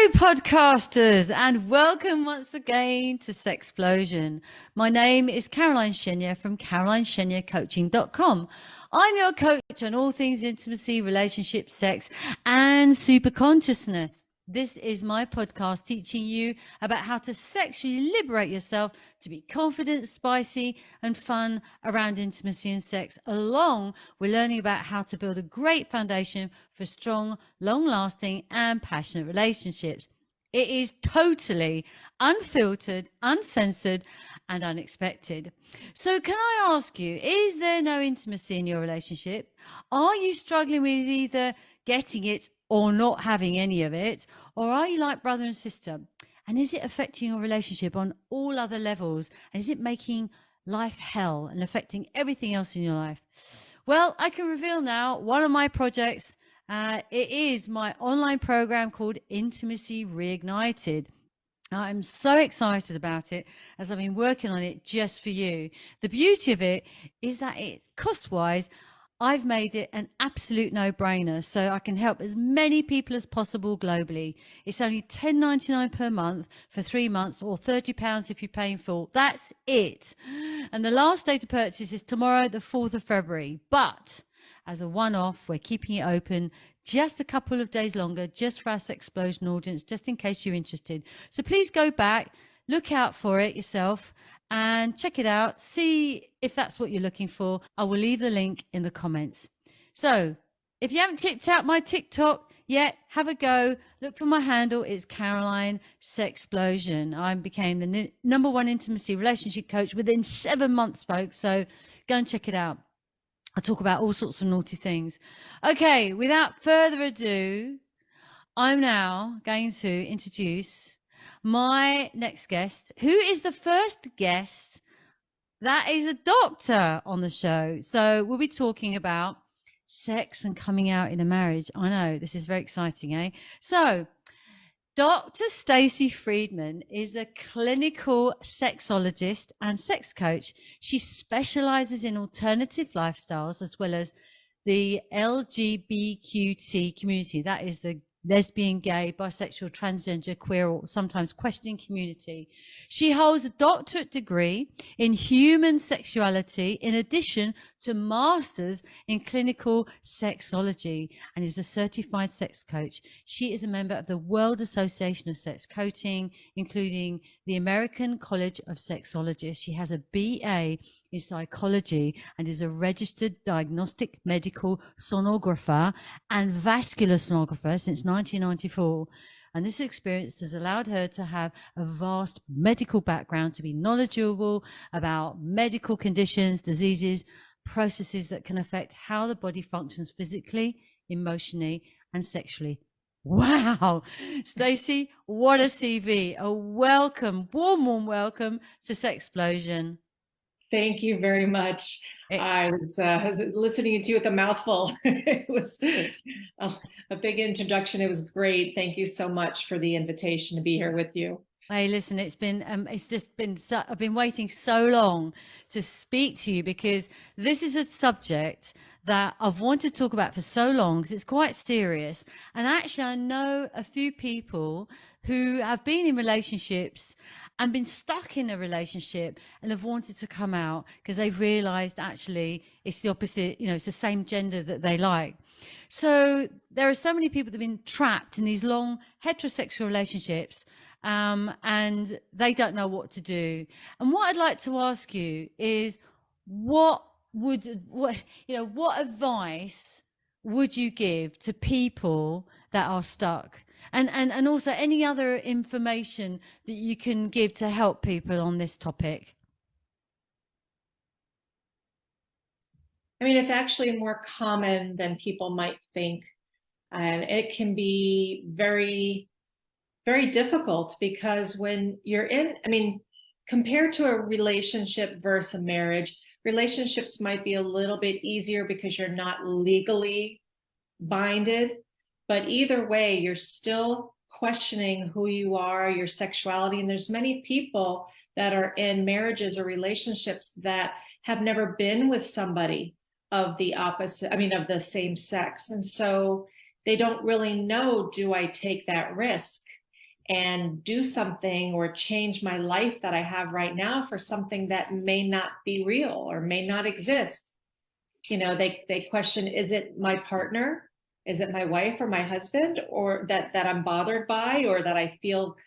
Hello, podcasters, and welcome once again to Sexplosion. My name is Caroline Chenier from CarolineChenierCoaching.com. I'm your coach on all things intimacy, relationships, sex, and superconsciousness. This is my podcast teaching you about how to sexually liberate yourself to be confident, spicy, and fun around intimacy and sex, along with learning about how to build a great foundation for strong, long-lasting, and passionate relationships. It is totally unfiltered, uncensored, and unexpected. So can I ask you, is there no intimacy in your relationship? Are you struggling with either getting it or not having any of it? Or are you like brother and sister? And is it affecting your relationship on all other levels? And is it making life hell and affecting everything else in your life? Well, I can reveal now one of my projects. It is my online program called Intimacy Reignited. I'm so excited about it as I've been working on it just for you. The beauty of it is that it's cost-wise, I've made it an absolute no-brainer, so I can help as many people as possible globally. It's only $10.99 per month for 3 months, or £30 if you pay in full. That's it. And the last day to purchase is tomorrow, the 4th of February. But as a one-off, we're keeping it open just a couple of days longer, just for our Sexplosion audience, just in case you're interested. So please go back, look out for it yourself, and check it out. See if that's what you're looking for. I will leave the link in the comments. So if you haven't checked out my TikTok yet, have a go. Look for my handle. It's Caroline Sexplosion. I became the #1 intimacy relationship coach within 7 months, folks. So go and check it out. I talk about all sorts of naughty things. Okay, without further ado, I'm now going to introduce my next guest, who is the first guest that is a doctor on the show. So we'll be talking about sex and coming out in a marriage. I know, this is very exciting, eh? So Dr. Stacy Friedman is a clinical sexologist and sex coach. She specializes in alternative lifestyles as well as the LGBTQT community. That is the lesbian, gay, bisexual, transgender, queer, or sometimes questioning community. She holds a doctorate degree in human sexuality in addition to masters in clinical sexology and is a certified sex coach. She is a member of the World Association of Sex Coaching, including the American College of Sexologists. She has a BA in psychology and is a registered diagnostic medical sonographer and vascular sonographer since 1994. And this experience has allowed her to have a vast medical background, to be knowledgeable about medical conditions, diseases, processes that can affect how the body functions physically, emotionally, and sexually. Wow, Stacy, what a CV. A welcome, warm welcome to Sexplosion. Thank you very much. I was listening to you with a mouthful. It was a big introduction. It was great. Thank you so much for the invitation to be here with you. Hey, listen, it's just been I've been waiting so long to speak to you because this is a subject that I've wanted to talk about for so long because it's quite serious. And actually, I know a few people who have been in relationships and been stuck in a relationship and have wanted to come out because they've realized actually it's the opposite, it's the same gender that they like. So there are so many people that have been trapped in these long heterosexual relationships and they don't know what to do. And what I'd like to ask you is what advice would you give to people that are stuck? And also any other information that you can give to help people on this topic? I mean, it's actually more common than people might think. And it can be very, very difficult because when you're compared to a relationship versus a marriage, relationships might be a little bit easier because you're not legally binded. But either way, you're still questioning who you are, your sexuality. And there's many people that are in marriages or relationships that have never been with somebody of the of the same sex. And so they don't really know, do I take that risk? and do something or change my life that I have right now for something that may not be real or may not exist. They question, is it my partner? Is it my wife or my husband or that I'm bothered by or that I feel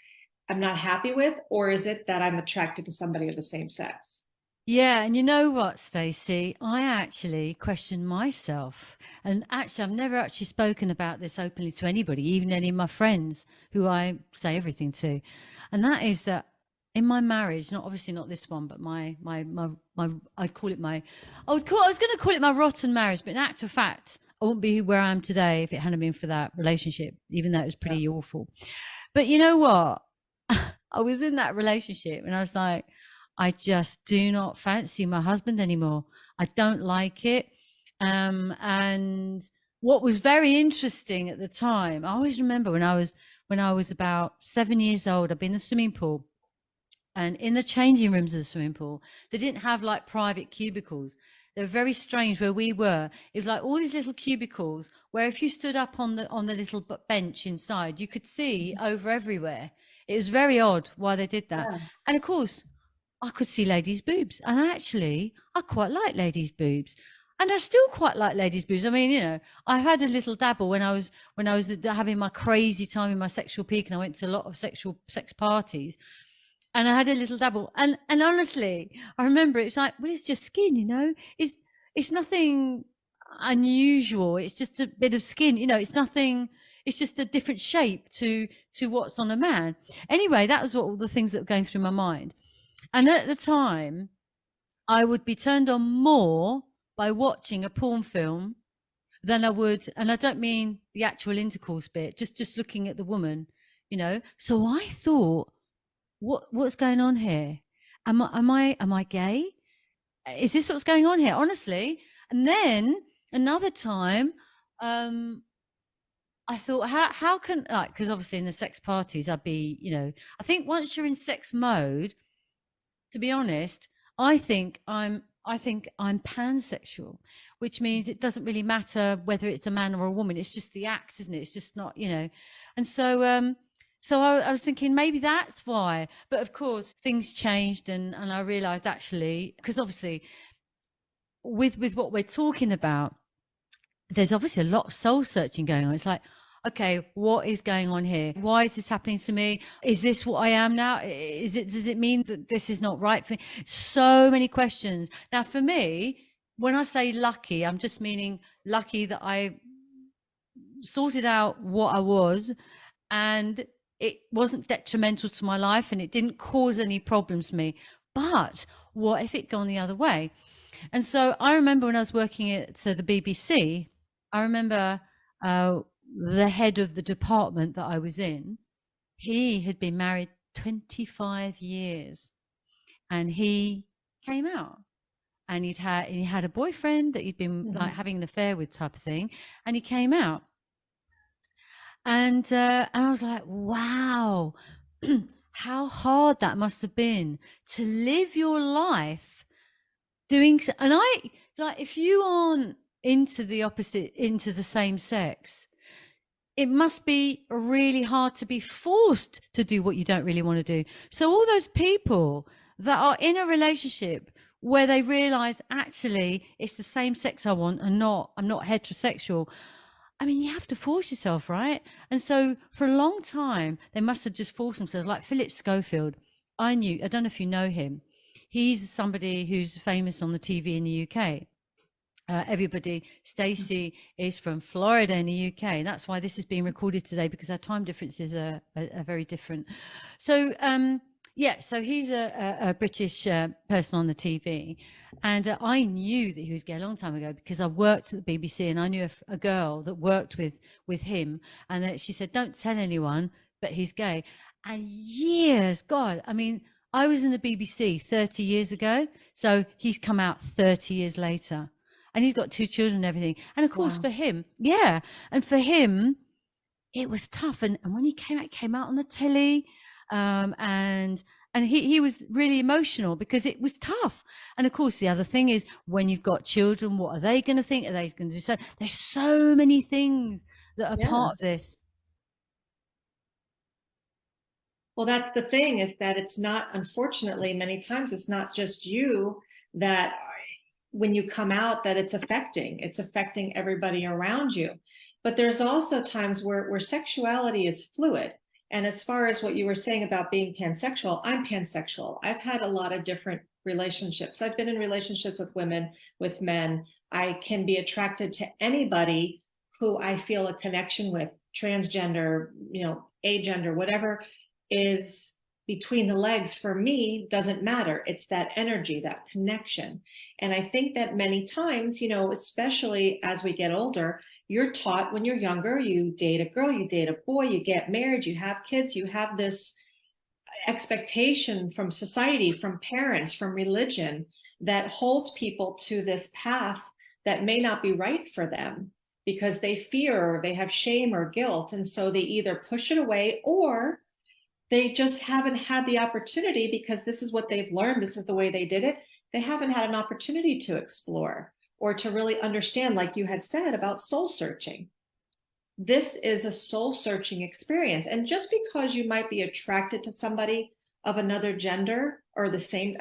I'm not happy with? Or is it that I'm attracted to somebody of the same sex? Yeah, and you know what, Stacey? I actually question myself. And actually, I've never actually spoken about this openly to anybody, even any of my friends who I say everything to. And that is that in my marriage, not obviously not this one, but I'd call it I was going to call it my rotten marriage, but in actual fact, I wouldn't be where I am today if it hadn't been for that relationship, even though it was pretty awful. But you know what? I was in that relationship and I was like, I just do not fancy my husband anymore. I don't like it. And what was very interesting at the time, I always remember when I was about 7 years old, I'd been in the swimming pool. And in the changing rooms of the swimming pool, they didn't have like private cubicles. They were very strange where we were. It was like all these little cubicles where if you stood up on the little bench inside, you could see over everywhere. It was very odd why they did that. Yeah. And of course, I could see ladies' boobs. And I quite like ladies' boobs. And I still quite like ladies' boobs. I mean, I had a little dabble when I was having my crazy time in my sexual peak, and I went to a lot of sex parties. And I had a little dabble. And honestly, I remember it's like, well, it's just skin, it's nothing unusual. It's just a bit of skin, it's nothing, it's just a different shape to what's on a man. Anyway, that was what all the things that were going through my mind. And at the time, I would be turned on more by watching a porn film than I would, and I don't mean the actual intercourse bit, just looking at the woman, So I thought, what's going on here? Am I gay? Is this what's going on here? Honestly. And then another time, I thought, how can, like, because obviously in the sex parties, I'd be, I think once you're in sex mode, to be honest, I think I'm pansexual, which means it doesn't really matter whether it's a man or a woman. It's just the act, isn't it? It's just not, And so I was thinking maybe that's why. But of course, things changed, and I realized actually, because obviously with what we're talking about, there's obviously a lot of soul searching going on. It's like, okay, what is going on here? Why is this happening to me? Is this what I am now? Does it mean that this is not right for me? So many questions. Now, for me, when I say lucky, I'm just meaning lucky that I sorted out what I was, and it wasn't detrimental to my life, and it didn't cause any problems for me. But what if it gone the other way? And so I remember when I was working at the BBC, I remember the head of the department that I was in, he had been married 25 years, and he came out, and he had a boyfriend that he'd been like having an affair with, type of thing, and he came out. And I was like, wow, how hard that must have been to live your life doing. And I, like, if you aren't into the same sex, it must be really hard to be forced to do what you don't really want to do. So all those people that are in a relationship where they realize actually it's the same sex I want and I'm not heterosexual. I mean, you have to force yourself, right? And so for a long time, they must have just forced themselves. Like Philip Schofield, I don't know if you know him. He's somebody who's famous on the TV in the UK. Stacy is from Florida in the UK. And that's why this is being recorded today, because our time differences are very different. So, so he's a British person on the TV. And I knew that he was gay a long time ago because I worked at the BBC, and I knew a girl that worked with him. And she said, don't tell anyone, but he's gay. And years, God, I mean, I was in the BBC 30 years ago. So he's come out 30 years later. And he's got 2 children and everything. And of course, for him, and for him, it was tough. And when he came out on the telly, and he was really emotional because it was tough. And of course, the other thing is, when you've got children, what are they going to think? Are they going to do so? There's so many things that are part of this. Well, that's the thing, is that it's not, unfortunately, many times it's not just you that when you come out that it's affecting everybody around you. But there's also times where sexuality is fluid. And as far as what you were saying about being pansexual, I'm pansexual. I've had a lot of different relationships. I've been in relationships with women, with men. I can be attracted to anybody who I feel a connection with, transgender, agender, whatever is between the legs for me doesn't matter. It's that energy, that connection. And I think that many times, especially as we get older, you're taught when you're younger, you date a girl, you date a boy, you get married, you have kids, you have this expectation from society, from parents, from religion that holds people to this path that may not be right for them because they fear or they have shame or guilt. And so they either push it away or they just haven't had the opportunity because this is what they've learned. This is the way they did it. They haven't had an opportunity to explore or to really understand, like you had said about soul searching. This is a soul searching experience. And just because you might be attracted to somebody of another gender or the same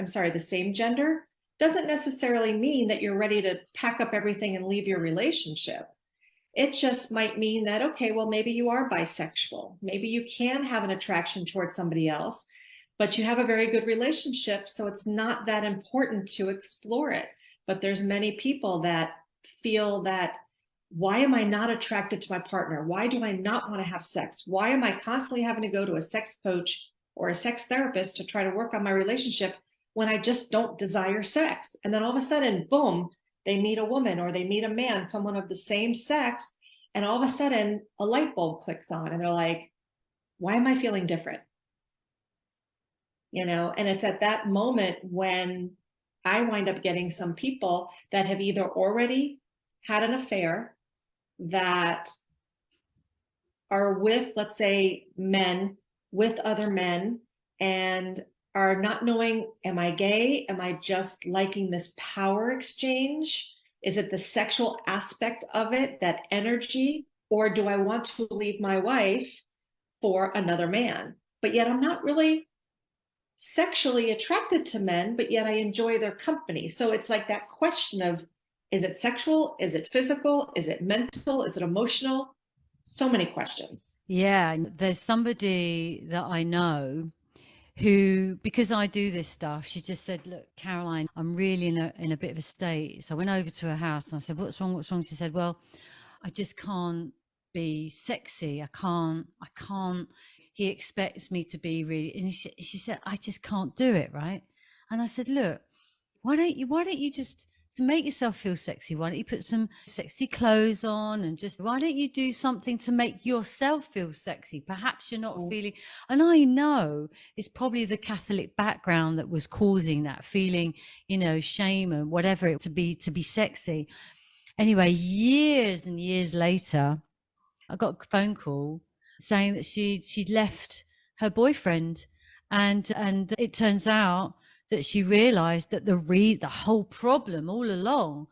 gender doesn't necessarily mean that you're ready to pack up everything and leave your relationship. It just might mean that, okay, well, maybe you are bisexual. Maybe you can have an attraction towards somebody else, but you have a very good relationship. So it's not that important to explore it. But there's many people that feel that, why am I not attracted to my partner? Why do I not want to have sex? Why am I constantly having to go to a sex coach or a sex therapist to try to work on my relationship when I just don't desire sex? And then all of a sudden, boom, they meet a woman or they meet a man, someone of the same sex, and all of a sudden a light bulb clicks on and they're like, why am I feeling different? And it's at that moment when I wind up getting some people that have either already had an affair, that are with, let's say, men, with other men, and are not knowing, am I gay? Am I just liking this power exchange? Is it the sexual aspect of it, that energy? Or do I want to leave my wife for another man? But yet I'm not really sexually attracted to men, but yet I enjoy their company. So it's like that question of, is it sexual? Is it physical? Is it mental? Is it emotional? So many questions. Yeah, there's somebody that I know who, because I do this stuff, she just said, look, Caroline, I'm really in a bit of a state. So I went over to her house and I said, what's wrong? What's wrong? She said, well, I just can't be sexy. I can't. He expects me to be really, and she said, I just can't do it. Right. And I said, look, why don't you just, to make yourself feel sexy, why don't you put some sexy clothes on and just, why don't you do something to make yourself feel sexy? Perhaps you're not feeling, and I know it's probably the Catholic background that was causing that feeling, shame and whatever, to be sexy. Anyway, years and years later, I got a phone call saying that she'd left her boyfriend, and it turns out that she realized that the whole problem all along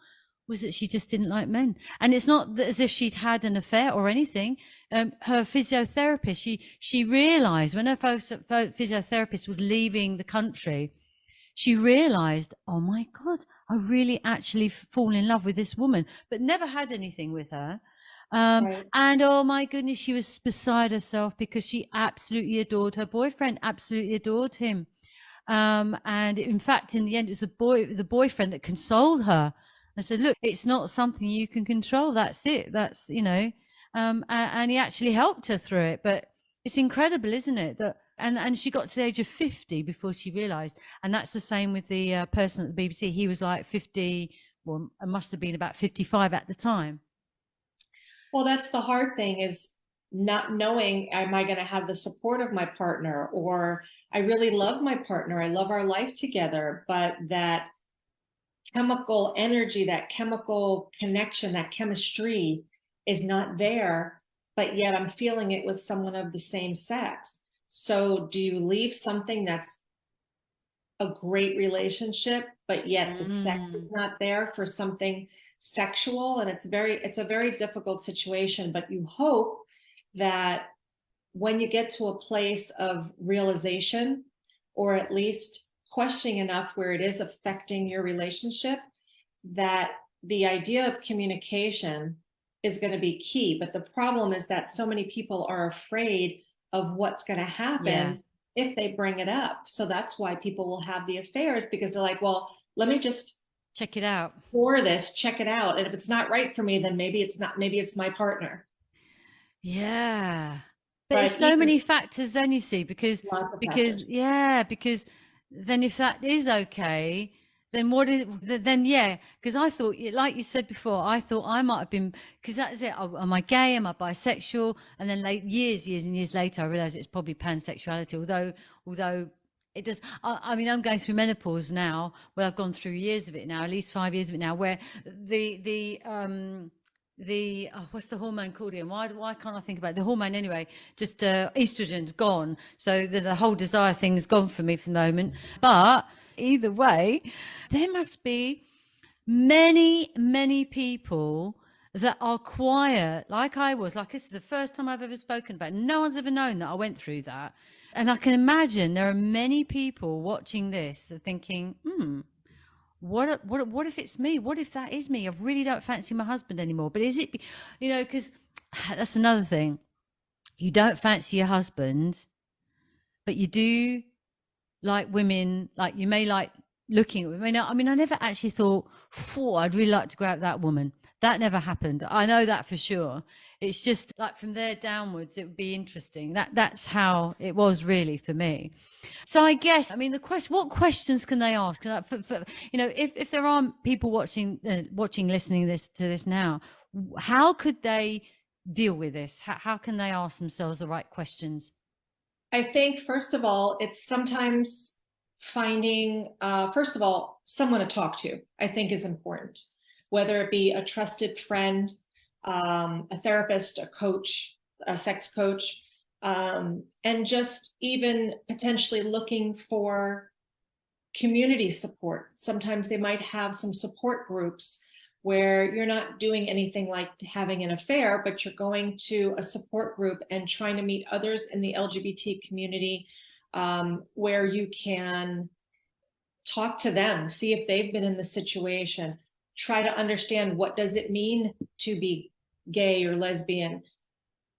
was that she just didn't like men. And it's not as if she'd had an affair or anything. Her physiotherapist, she realized when her physiotherapist was leaving the country, she realized, oh my God, I really actually fall in love with this woman, but never had anything with her. Right. And oh my goodness, she was beside herself because she absolutely adored her boyfriend, absolutely adored him. And in fact, in the end, it was the boyfriend that consoled her and said, look, it's not something you can control. That's it. That's, and he actually helped her through it. But it's incredible, isn't it? And she got to the age of 50 before she realized. And that's the same with the person at the BBC. He was like 50, well, it must have been about 55 at the time. Well, that's the hard thing, is not knowing, am I going to have the support of my partner? Or I really love my partner, I love our life together, but that chemical energy, that chemical connection, that chemistry is not there, but yet I'm feeling it with someone of the same sex. So do you leave something that's a great relationship, but yet the sex is not there for something sexual? And it's a very difficult situation, but you hope that when you get to a place of realization, or at least questioning enough where it is affecting your relationship, that the idea of communication is going to be key. But the problem is that so many people are afraid of what's going to happen if they bring it up. So that's why people will have the affairs, because they're like, well, let me just check it out. For this, check it out. And if it's not right for me, then maybe it's not, maybe it's my partner. Yeah. But But it's so even many factors then, you see, because lots of because factors. yeah, because then if that is okay, then what is then yeah, because I thought, like you said before, I thought I might have been, because that's it. Am I gay? Am I bisexual? And then years and years later, I realized it's probably pansexuality. Although it does. I mean, I'm going through menopause now. Well, I've gone through years of it now, at least 5 years of it now, where the what's the hormone called again? Why can't I think about it? The hormone anyway? Just estrogen's gone, so the whole desire thing's gone for me for the moment. But either way, there must be many people that are quiet, like I was. Like, this is the first time I've ever spoken about it. No one's ever known that I went through that. And I can imagine there are many people watching this that are thinking, what if it's me? What if that is me? I really don't fancy my husband anymore. But is it, because that's another thing. You don't fancy your husband, but you do like women, like you may like looking at women. I mean, I never actually thought, I'd really like to go out with that woman. That never happened. I know that for sure. It's just like from there downwards, it would be interesting. That's how it was really for me. So I guess, I mean, what questions can they ask? If there aren't people watching, listening to this now, how could they deal with this? How can they ask themselves the right questions? I think, first of all, it's sometimes finding, first of all, someone to talk to, I think is important, whether it be a trusted friend, a therapist, a coach, a sex coach, and just even potentially looking for community support. Sometimes they might have some support groups where you're not doing anything like having an affair, but you're going to a support group and trying to meet others in the LGBT community, where you can talk to them, see if they've been in the situation, try to understand what does it mean to be gay or lesbian.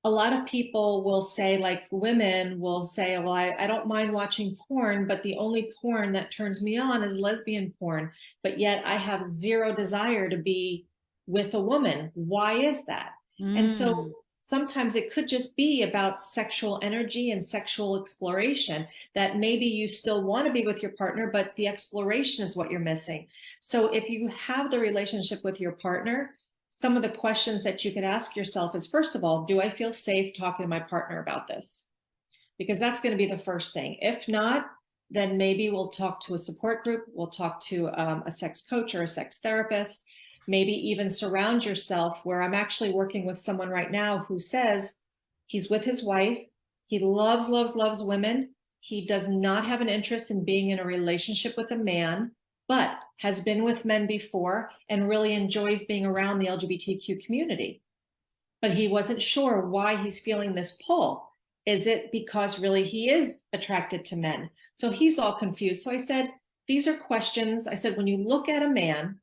A lot of people will say, like women will say, well, I don't mind watching porn, but the only porn that turns me on is lesbian porn. But yet I have zero desire to be with a woman. Why is that? And so sometimes it could just be about sexual energy and sexual exploration, that maybe you still want to be with your partner, but the exploration is what you're missing. So if you have the relationship with your partner, some of the questions that you could ask yourself is, first of all, do I feel safe talking to my partner about this? Because that's going to be the first thing. If not, then maybe we'll talk to a support group. We'll talk to a sex coach or a sex therapist. Maybe even surround yourself, where I'm actually working with someone right now who says he's with his wife. He loves women. He does not have an interest in being in a relationship with a man, but has been with men before and really enjoys being around the LGBTQ community. But he wasn't sure why he's feeling this pull. Is it because really he is attracted to men? So he's all confused. So I said, these are questions. I said, when you look at a man,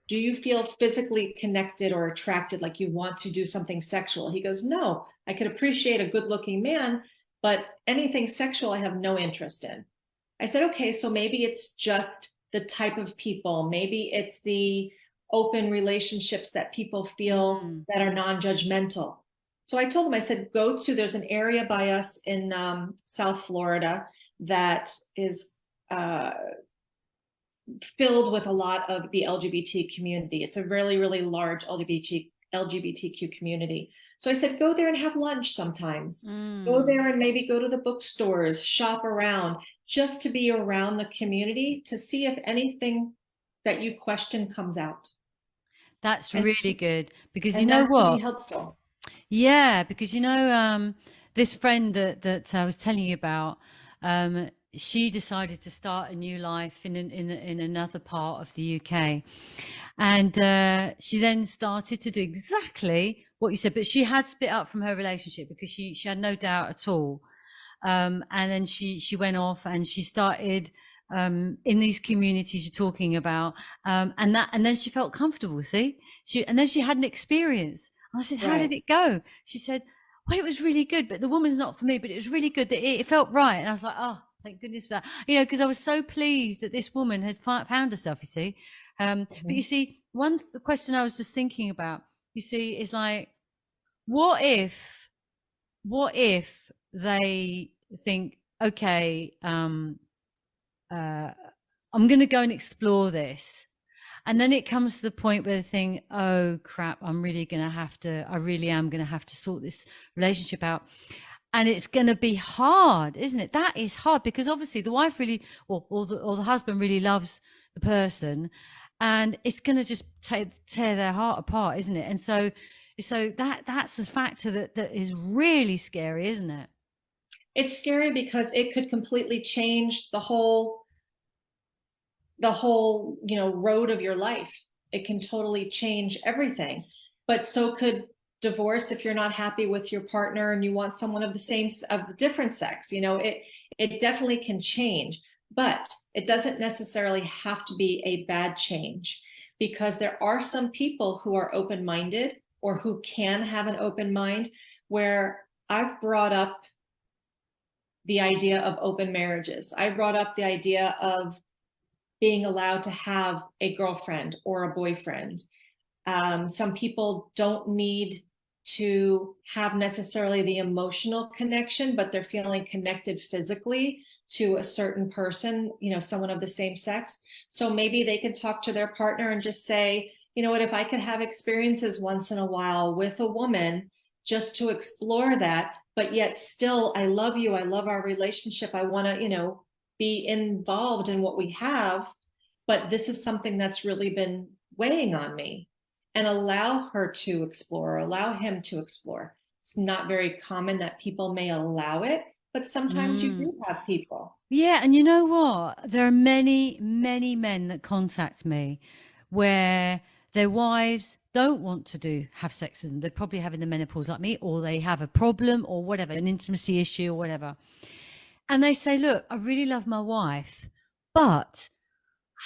do you feel physically connected or attracted, like you want to do something sexual? He goes, no, I could appreciate a good looking man, but anything sexual, I have no interest in. I said, okay, so maybe it's just the type of people. Maybe it's the open relationships that people feel that are non-judgmental. So I told him, I said, there's an area by us in South Florida that is filled with a lot of the LGBT community. It's a really large LGBTQ community. So I said, go there and have lunch sometimes. Go there and maybe go to the bookstores, shop around, just to be around the community, to see if anything that you question comes out. That's really good, because you And know that can be what? helpful. Yeah, because this friend that I was telling you about, she decided to start a new life in another part of the UK, and she then started to do exactly what you said, but she had split up from her relationship because she had no doubt at all. And then she went off and she started in these communities you're talking about, and then she felt comfortable. See, and then she had an experience. And I said, "How did Right. it go?" She said, "Well, it was really good, but the woman's not for me. But it was really good that it felt right." And I was like, "Oh, thank goodness for that." Because I was so pleased that this woman had found herself. You see, but you see, the question I was just thinking about, you see, is like, what if they think, okay, I'm going to go and explore this. And then it comes to the point where they think, oh crap, I really am going to have to sort this relationship out. And it's going to be hard, isn't it? That is hard because obviously the wife really, or the husband really loves the person, and it's going to just tear their heart apart, isn't it? And so that's the factor that is really scary, isn't it? It's scary because it could completely change the whole road of your life. It can totally change everything. But so could divorce if you're not happy with your partner and you want someone of the different sex. It definitely can change, but it doesn't necessarily have to be a bad change, because there are some people who are open-minded or who can have an open mind, where I've brought up the idea of open marriages. I brought up the idea of being allowed to have a girlfriend or a boyfriend. Some people don't need to have necessarily the emotional connection, but they're feeling connected physically to a certain person, someone of the same sex. So maybe they can talk to their partner and just say, you know what, if I could have experiences once in a while with a woman just to explore that, but yet still, I love you, I love our relationship, I want to, be involved in what we have, but this is something that's really been weighing on me, and allow her to explore, allow him to explore. It's not very common that people may allow it, but sometimes you Mm. do have people. Yeah, and you know what? There are many, many men that contact me where their wives don't want to have sex with them. They're probably having the menopause like me, or they have a problem or whatever, an intimacy issue or whatever. And they say, look, I really love my wife, but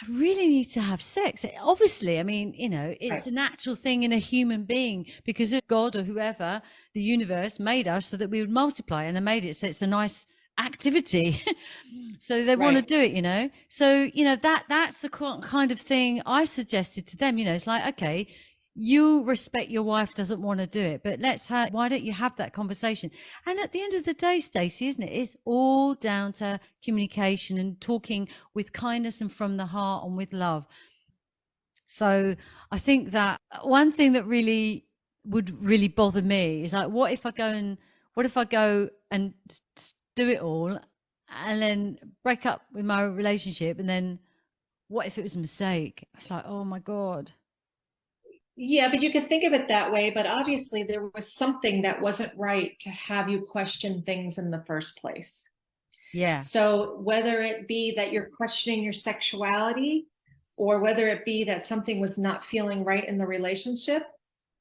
I really need to have sex. Obviously, I mean, it's Right. a natural thing in a human being because of God or whoever, the universe made us so that we would multiply, and they made it so it's a nice activity. So they want to Right. do it. So, that's the kind of thing I suggested to them. It's like, okay, you respect your wife doesn't want to do it, but why don't you have that conversation? And at the end of the day, Stacey, isn't it? It's all down to communication and talking with kindness and from the heart and with love. So I think that one thing that would really bother me is like, what if I go and do it all and then break up with my relationship, and then what if it was a mistake? It's like, oh my God. Yeah, but you can think of it that way, but obviously there was something that wasn't right to have you question things in the first place. Yeah. So whether it be that you're questioning your sexuality, or whether it be that something was not feeling right in the relationship,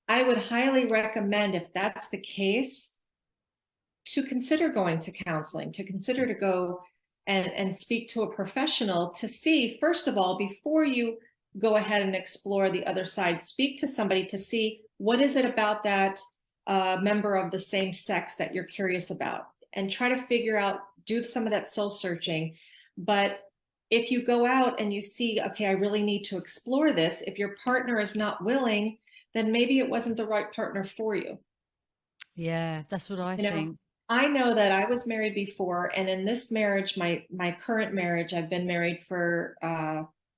I would highly recommend, if that's the case, to consider going to counseling, to consider to go and speak to a professional to see, first of all, before you go ahead and explore the other side, speak to somebody to see what is it about that member of the same sex that you're curious about, and try to figure out, do some of that soul searching. But if you go out and you see, okay, I really need to explore this, if your partner is not willing, then maybe it wasn't the right partner for you. Yeah, that's what I You know, think. I know that I was married before, and in this marriage, my current marriage, I've been married for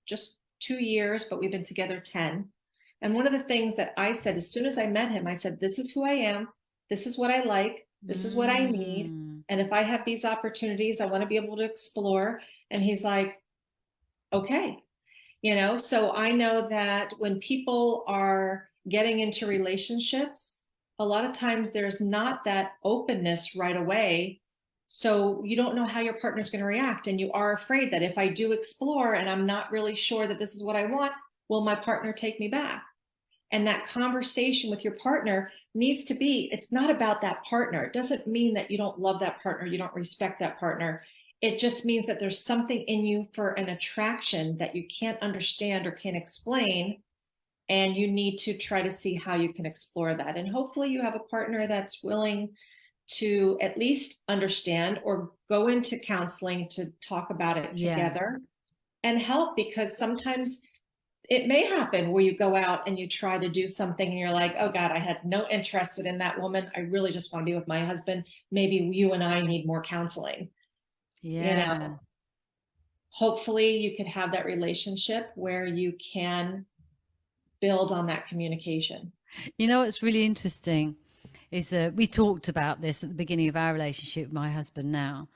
just 2 years, but we've been together 10. And one of the things that I said as soon as I met him, I said, this is who I am, this is what I like, this is what I need. Mm. And if I have these opportunities, I want to be able to explore. And he's like, okay. So I know that when people are getting into relationships, a lot of times there's not that openness right away. So you don't know how your partner's going to react. And you are afraid that if I do explore and I'm not really sure that this is what I want, will my partner take me back? And that conversation with your partner needs to be, it's not about that partner. It doesn't mean that you don't love that partner, you don't respect that partner. It just means that there's something in you for an attraction that you can't understand or can't explain. And you need to try to see how you can explore that. And hopefully you have a partner that's willing to at least understand or go into counseling to talk about it together and help, because sometimes it may happen where you go out and you try to do something and you're like, oh God, I had no interest in that woman. I really just want to be with my husband. Maybe you and I need more counseling. You know, hopefully you could have that relationship where you can build on that communication. You know, what's really interesting is that we talked about this at the beginning of our relationship with my husband now.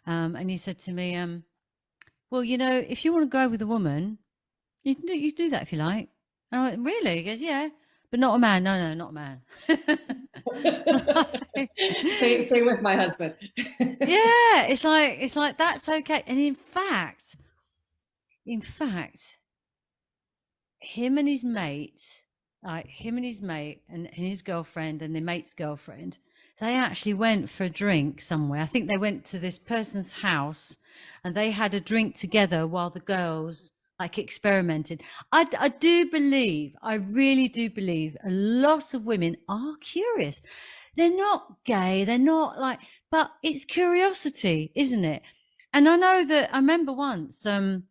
And he said to me, well, you know, if you want to go with a woman, you can do that if you like. And I went, really? He goes, yeah, but not a man. No, not a man. Same with my husband. Yeah, it's like that's okay. And in fact, him and his mate, and his girlfriend and their mate's girlfriend, they actually went for a drink somewhere. I think they went to this person's house and they had a drink together while the girls like experimented. I really do believe a lot of women are curious. They're not gay, they're not like, but it's curiosity, isn't it? And I know that I remember once a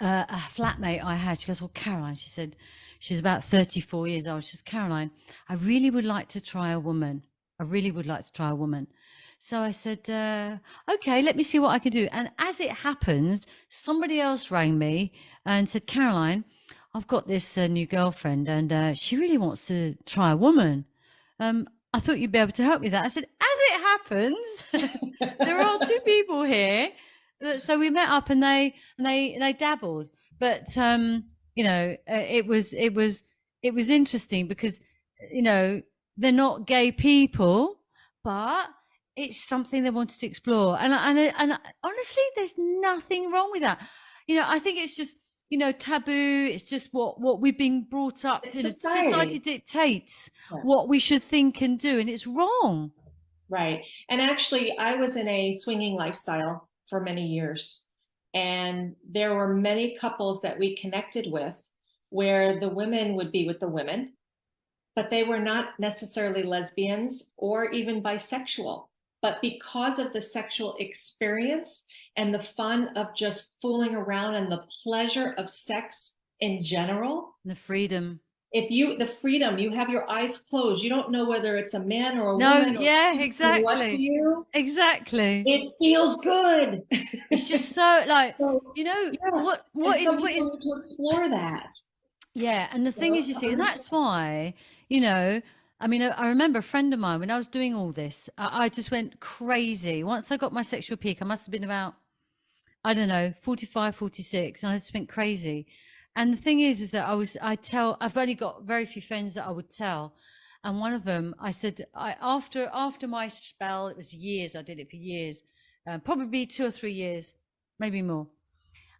flatmate I had, she goes, well, Caroline, she said, she's about 34 years old. She says, Caroline, I really would like to try a woman. So I said, okay, let me see what I can do. And as it happens, somebody else rang me and said, Caroline, I've got this new girlfriend and she really wants to try a woman. I thought you'd be able to help me with that. I said, as it happens, there are two people here. So we met up and they dabbled. But, you know, it was interesting because, you know, they're not gay people, but it's something they wanted to explore. And honestly, there's nothing wrong with that. You know, I think it's just, you know, taboo. It's just what we've been brought up. You know, society dictates what we should think and do, and it's wrong. Right. And actually, I was in a swinging lifestyle for many years, and there were many couples that we connected with where the women would be with the women, but they were not necessarily lesbians or even bisexual. But because of the sexual experience and the fun of just fooling around and the pleasure of sex in general, the freedom, you have your eyes closed. You don't know whether it's a man or a woman. Yeah, exactly. What to you? Exactly. It feels good. It's just so like, you know, what is to explore that. Yeah. And the thing is, you see, and that's why, you know, I mean, I remember a friend of mine when I was doing all this, I just went crazy. Once I got my sexual peak, I must have been about, I don't know, 45, 46. And I just went crazy. And the thing is that I've only got very few friends that I would tell. And one of them, I said, after my spell, it was years, I did it for years, probably 2 or 3 years, maybe more.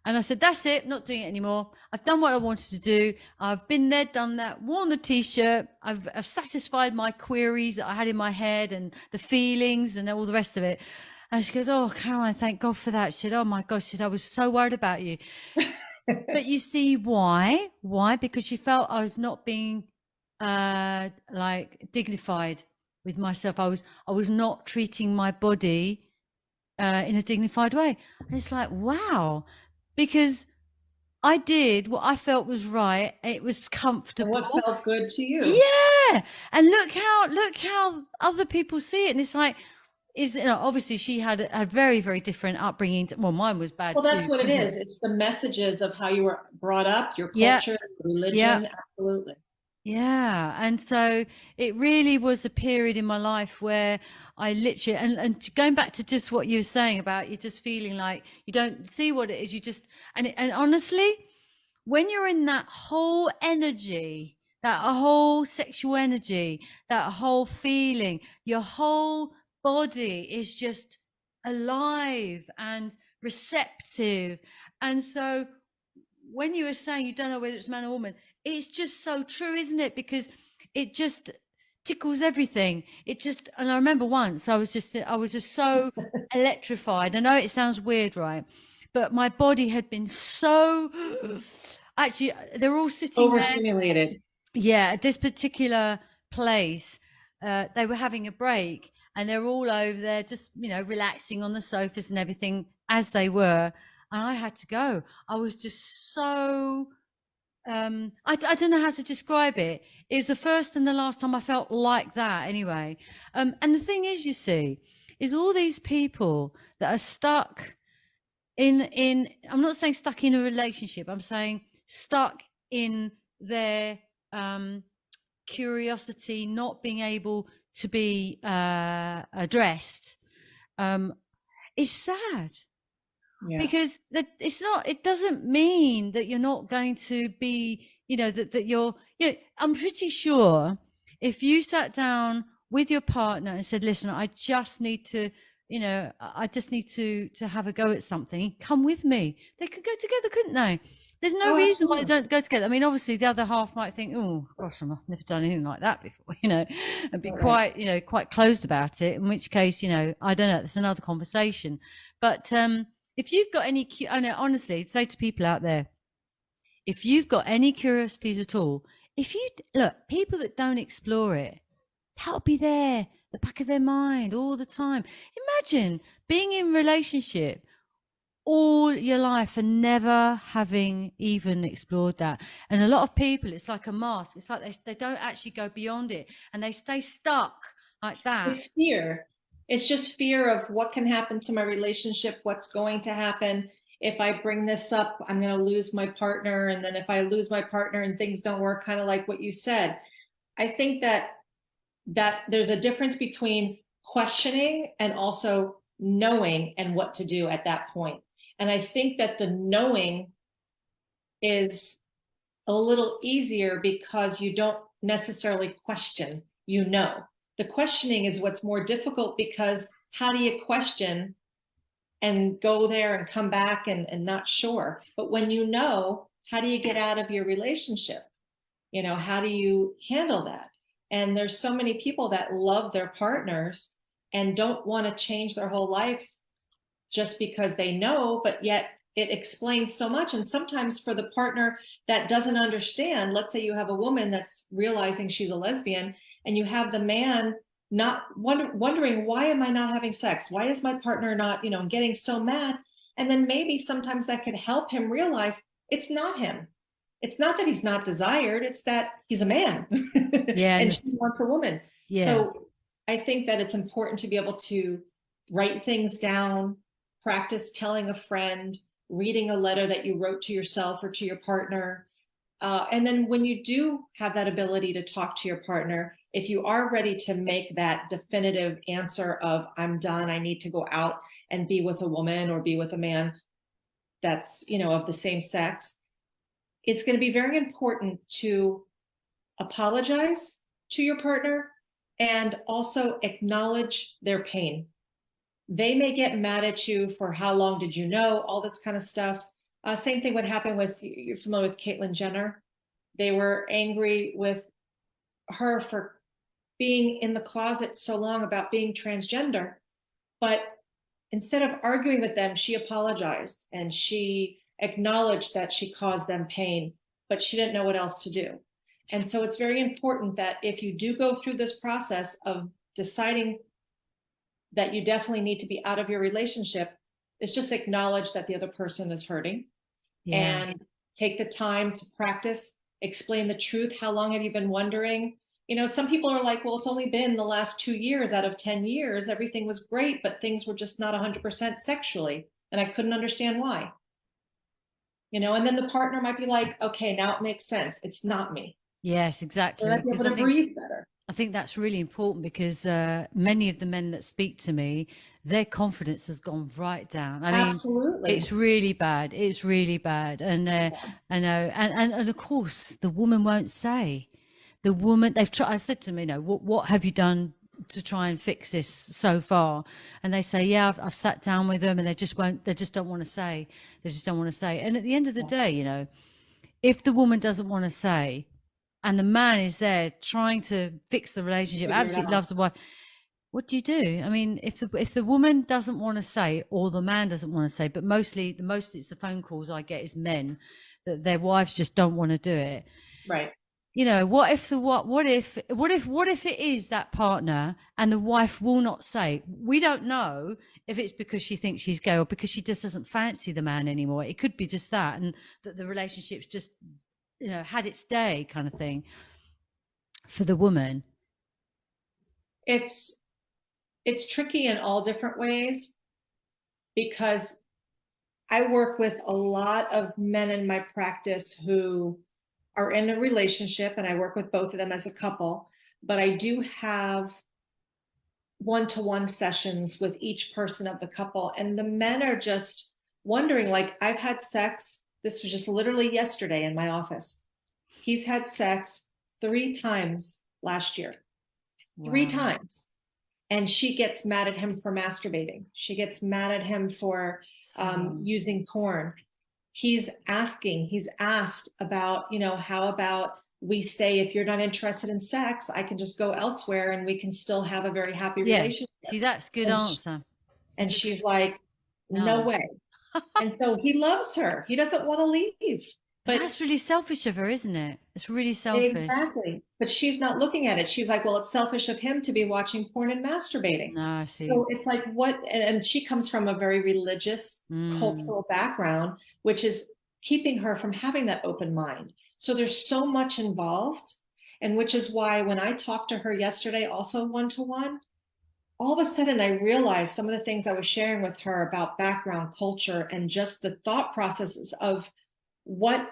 And I said, that's it, not doing it anymore. I've done what I wanted to do. I've been there, done that, worn the t-shirt. I've satisfied my queries that I had in my head and the feelings and all the rest of it. And she goes, oh, Caroline, thank God for that. She said, oh my gosh, she said, I was so worried about you. But you see why? Why? Because she felt I was not being like dignified with myself. I was not treating my body in a dignified way. And it's like, wow, because I did what I felt was right. It was comfortable. And what felt good to you? Yeah. And look how other people see it. And it's like, you know, obviously she had a very, very different upbringing. Well, mine was bad. Well, that's too. what it is. It's the messages of how you were brought up, your culture, religion. Absolutely. Yeah. And so it really was a period in my life where I literally, and going back to just what you were saying about you just feeling like you don't see what it is, you just, and honestly, when you're in that whole energy, that whole sexual energy, that whole feeling, your whole body is just alive and receptive. And so when you were saying you don't know whether it's man or woman, it's just so true, isn't it? Because it just tickles everything. It just, and I remember once I was just so electrified. I know it sounds weird, right? But my body had been so, actually, they're all sitting there. Overstimulated. Yeah, at this particular place, they were having a break and they're all over there just, relaxing on the sofas and everything as they were. And I had to go. I was just so, I don't know how to describe it. It was the first and the last time I felt like that anyway. And the thing is, you see, is all these people that are stuck in, I'm not saying stuck in a relationship, I'm saying stuck in their curiosity not being able to be addressed, is sad. Yeah. Because it doesn't mean that you're not going to be, that you're, I'm pretty sure if you sat down with your partner and said, listen, I just need to, to have a go at something, come with me, they could go together, couldn't they? There's no reason why they don't go together. I mean, obviously the other half might think, oh gosh, I've never done anything like that before, and be quite closed about it, in which case, I don't know, it's another conversation. But if you've got any, I know, honestly, say to people out there, if you've got any curiosities at all, if you look, people that don't explore it, that'll be there, the back of their mind all the time. Imagine being in relationship all your life and never having even explored that. And a lot of people, it's like a mask. It's like they don't actually go beyond it and they stay stuck like that. It's fear. It's just fear of what can happen to my relationship, what's going to happen. If I bring this up, I'm going to lose my partner. And then if I lose my partner and things don't work, kind of like what you said, I think that there's a difference between questioning and also knowing and what to do at that point. And I think that the knowing is a little easier because you don't necessarily question, The questioning is what's more difficult, because how do you question and go there and come back and not sure? But when you know, how do you get out of your relationship? How do you handle that? And there's so many people that love their partners and don't want to change their whole lives just because they know, but yet it explains so much. And sometimes for the partner that doesn't understand, let's say you have a woman that's realizing she's a lesbian and you have the man not wondering, why am I not having sex? Why is my partner not, getting so mad? And then maybe sometimes that could help him realize it's not him. It's not that he's not desired. It's that he's a man. Yeah. And she wants a woman. Yeah. So I think that it's important to be able to write things down, practice telling a friend, reading a letter that you wrote to yourself or to your partner. And then when you do have that ability to talk to your partner, if you are ready to make that definitive answer of, I'm done, I need to go out and be with a woman or be with a man that's, of the same sex, it's going to be very important to apologize to your partner and also acknowledge their pain. They may get mad at you for how long did you know, all this kind of stuff. Same thing would happen with, you're familiar with Caitlyn Jenner. They were angry with her for being in the closet so long about being transgender. But instead of arguing with them, she apologized and she acknowledged that she caused them pain, but she didn't know what else to do. And so it's very important that if you do go through this process of deciding that you definitely need to be out of your relationship, is just acknowledge that the other person is hurting. Yeah. And take the time to practice, explain the truth. How long have you been wondering? Some people are like, well, it's only been the last 2 years out of 10 years. Everything was great, but things were just not 100% sexually. And I couldn't understand why. And then the partner might be like, okay, now it makes sense. It's not me. Yes, exactly. So I'd be able to breathe better. I think that's really important because many of the men that speak to me, their confidence has gone right down. I mean, absolutely, it's really bad. It's really bad. And I know, and of course, the woman won't say. The woman, they've tried. I said to them, what have you done to try and fix this so far? And they say, yeah, I've sat down with them, and they just don't want to say. They just don't want to say. And at the end of the day, if the woman doesn't want to say, and the man is there trying to fix the relationship, Figure it absolutely out. loves the wife, what do you do? I mean, if the woman doesn't want to say, or the man doesn't want to say, but mostly it's the phone calls I get is men that their wives just don't want to do it. Right. You know, what if it is that partner and the wife will not say? We don't know if it's because she thinks she's gay or because she just doesn't fancy the man anymore. It could be just that, and that the relationship's just, had its day, kind of thing, for the woman. It's tricky in all different ways because I work with a lot of men in my practice who are in a relationship, and I work with both of them as a couple, but I do have one-to-one sessions with each person of the couple, and the men are just wondering, like, I've had sex, this was just literally yesterday in my office. He's had sex 3 times last year. Wow. 3 times. And she gets mad at him for masturbating. She gets mad at him for using porn. He's asked about, how about we stay, if you're not interested in sex, I can just go elsewhere and we can still have a very happy relationship. See, that's good answer. And she's like, no No. way. And so he loves her. He doesn't want to leave. But that's really selfish of her, isn't it? It's really selfish. Exactly. But she's not looking at it. She's like, well, it's selfish of him to be watching porn and masturbating. No, I see. So it's like, what? And she comes from a very religious cultural background, which is keeping her from having that open mind. So there's so much involved. And which is why when I talked to her yesterday, also one-to-one, all of a sudden I realized some of the things I was sharing with her about background, culture, and just the thought processes of what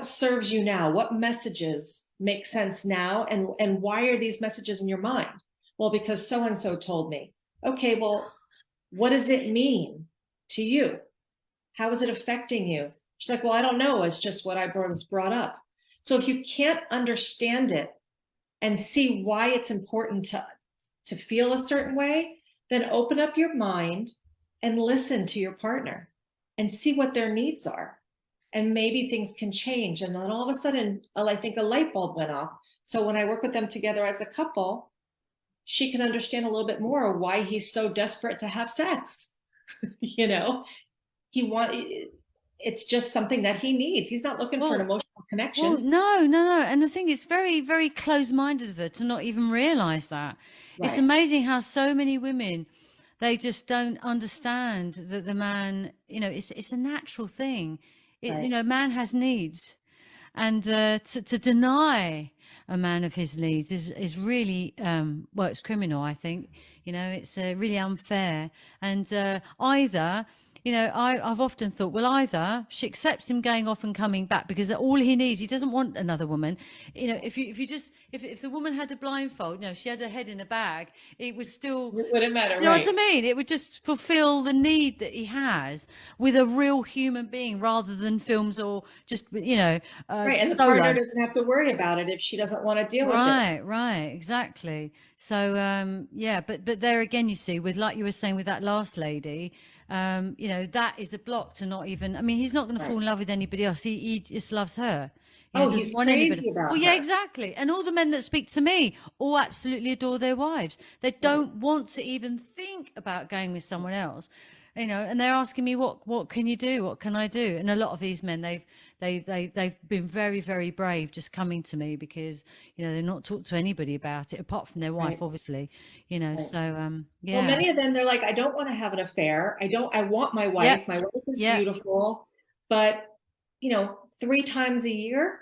serves you now, what messages make sense now, and why are these messages in your mind? Well, because so and so told me. Okay, well, what does it mean to you? How is it affecting you? She's like, well, I don't know, it's just what I was brought up. So if you can't understand it and see why it's important to feel a certain way, then open up your mind and listen to your partner and see what their needs are. And maybe things can change. And then all of a sudden, I think a light bulb went off. So when I work with them together as a couple, she can understand a little bit more why he's so desperate to have sex. It's just something that he needs. He's not looking for an emotional connection. Well, no. And the thing is very, very close-minded of her to not even realize that. Right. It's amazing how so many women, they just don't understand that the man, it's a natural thing. Right. Man has needs, and to deny a man of his needs is really it's criminal. I think it's really unfair, and either. I've often thought, well, either she accepts him going off and coming back because all he needs, he doesn't want another woman. If the woman had a blindfold, she had her head in a bag, it wouldn't matter. You know what I mean? It would just fulfill the need that he has with a real human being rather than films or just, right. And the partner doesn't have to worry about it if she doesn't want to deal with it. Right. Exactly. So, but there again, you see, with, like you were saying with that last lady, that is a block to not even, he's not going to fall in love with anybody else. He just loves her. He's crazy about her. Yeah, exactly. And all the men that speak to me all absolutely adore their wives. They don't want to even think about going with someone else, and they're asking me, what can you do? What can I do? And a lot of these men, they've been very, very brave just coming to me because, they're not talked to anybody about it apart from their wife, obviously, so, Well, many of them, they're like, I don't want to have an affair. I want my wife. Yep. My wife is beautiful, but 3 times a year,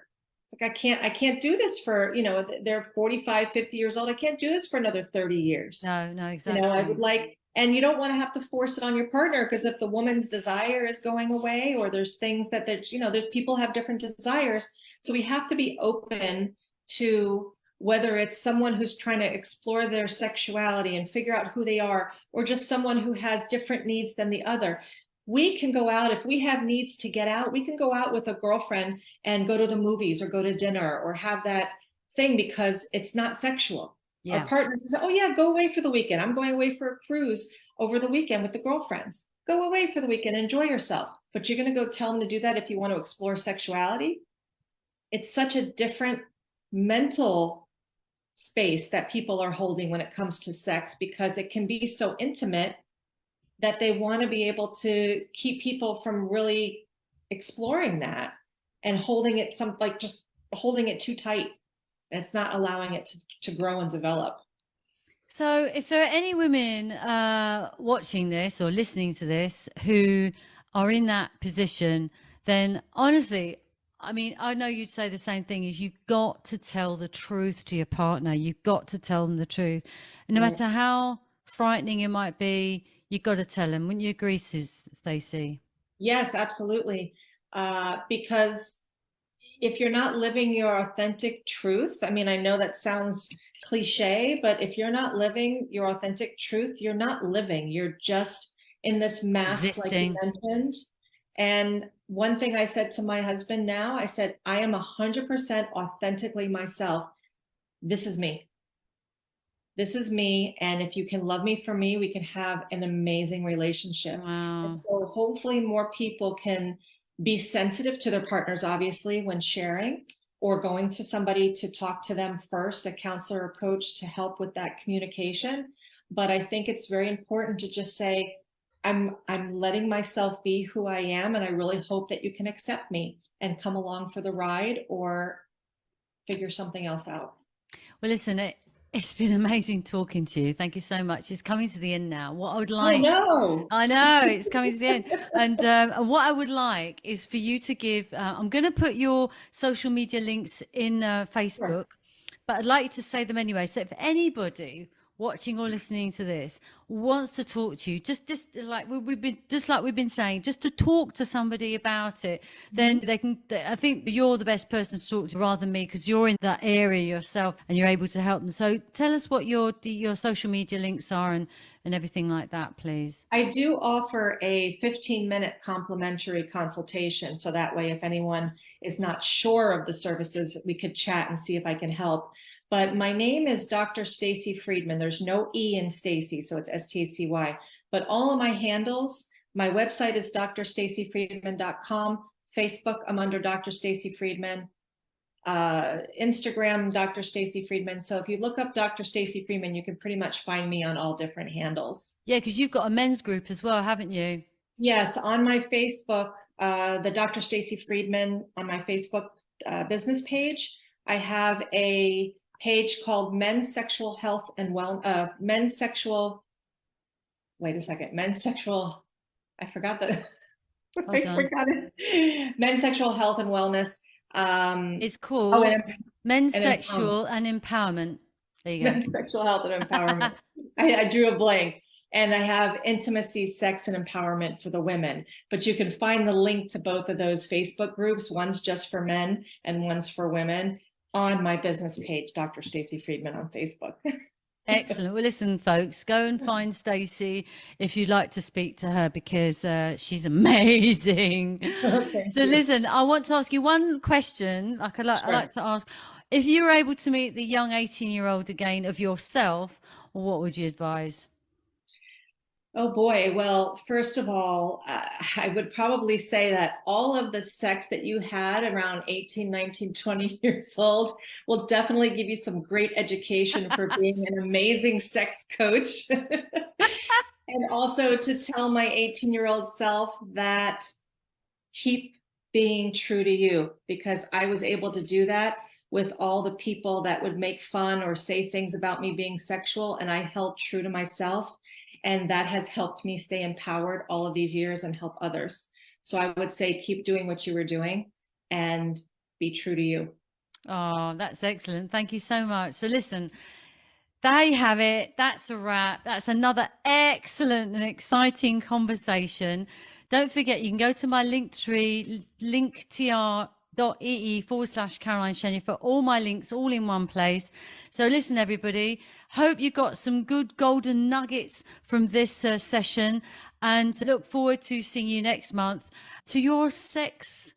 like I can't do this for, they're 45, 50 years old. I can't do this for another 30 years. No, exactly. I would like, and you don't want to have to force it on your partner, because if the woman's desire is going away, or there's things that there's people have different desires. So we have to be open to whether it's someone who's trying to explore their sexuality and figure out who they are, or just someone who has different needs than the other. We can go out, if we have needs to get out, we can go out with a girlfriend and go to the movies or go to dinner or have that thing because it's not sexual. Yeah. Our partner says, oh yeah, go away for the weekend. I'm going away for a cruise over the weekend with the girlfriends. go away for the weekend, enjoy yourself. But you're going to go tell them to do that if you want to explore sexuality. It's such a different mental space that people are holding when it comes to sex, because it can be so intimate that they want to be able to keep people from really exploring that and holding it just holding it too tight. And it's not allowing it to grow and develop. So, if there are any women watching this or listening to this who are in that position, then honestly, I mean, I know you'd say the same thing, is you've got to tell the truth to your partner. You've got to tell them the truth. And no matter how frightening it might be, you've got to tell them. Wouldn't you agree, Stacy? Yes, absolutely. Because if you're not living your authentic truth, I mean, I know that sounds cliche, but if you're not living your authentic truth, you're not living. You're just in this mask, like you mentioned. And one thing I said to my husband now, I said, I am 100% authentically myself. This is me. This is me. And if you can love me for me, we can have an amazing relationship. Wow. And so hopefully more people can be sensitive to their partners, obviously, when sharing, or going to somebody to talk to them first, a counselor or coach, to help with that communication. But I think it's very important to just say, I'm letting myself be who I am, and I really hope that you can accept me and come along for the ride or figure something else out. Well, listen, it's been amazing talking to you. Thank you so much. It's coming to the end now. What I would like, I know it's coming to the end. And what I would like is for you to give, I'm going to put your social media links in Facebook, but I'd like you to say them anyway. So if anybody watching or listening to this wants to talk to you, just like we've been saying, just to talk to somebody about it, then they can. I think you're the best person to talk to rather than me, because you're in that area yourself and you're able to help them. So tell us what your social media links are and everything like that, please. I do offer a 15-minute complimentary consultation. So that way, if anyone is not sure of the services, we could chat and see if I can help. But my name is Dr. Stacy Friedman. There's no E in Stacy, so it's Stacy. But all of my handles, my website is drstacyfriedman.com. Facebook, I'm under Dr. Stacy Friedman. Instagram, Dr. Stacy Friedman. So if you look up Dr. Stacy Friedman, you can pretty much find me on all different handles. Yeah, because you've got a men's group as well, haven't you? Yes, on my Facebook, the Dr. Stacy Friedman, on my Facebook business page, I have a page called Men's Sexual Health and Men's Sexual, I forgot the, I forgot it. Men's Sexual Health and Wellness. It's called Men's Sexual and Empowerment. There you go. Men's Sexual Health and Empowerment. I drew a blank. And I have Intimacy, Sex, and Empowerment for the women. But you can find the link to both of those Facebook groups. One's just for men and one's for women, on my business page, Dr. Stacy Friedman on Facebook. Excellent. Well, listen, folks, go and find Stacy if you'd like to speak to her, because she's amazing. So listen, I want to ask you one question. I like to ask, if you were able to meet the young 18-year-old again of yourself, what would you advise? Oh boy. Well, first of all, I would probably say that all of the sex that you had around 18, 19, 20 years old will definitely give you some great education for being an amazing sex coach. And also to tell my 18-year-old self that keep being true to you, because I was able to do that with all the people that would make fun or say things about me being sexual, and I held true to myself. And that has helped me stay empowered all of these years and help others. So I would say keep doing what you were doing and be true to you. Oh, that's excellent. Thank you so much. So listen, there you have it. That's a wrap. That's another excellent and exciting conversation. Don't forget, you can go to my Linktree, linktr.ee/Caroline Chenier for all my links, all in one place. So listen, everybody, hope you got some good golden nuggets from this session, and look forward to seeing you next month to your success.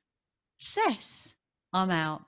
I'm out.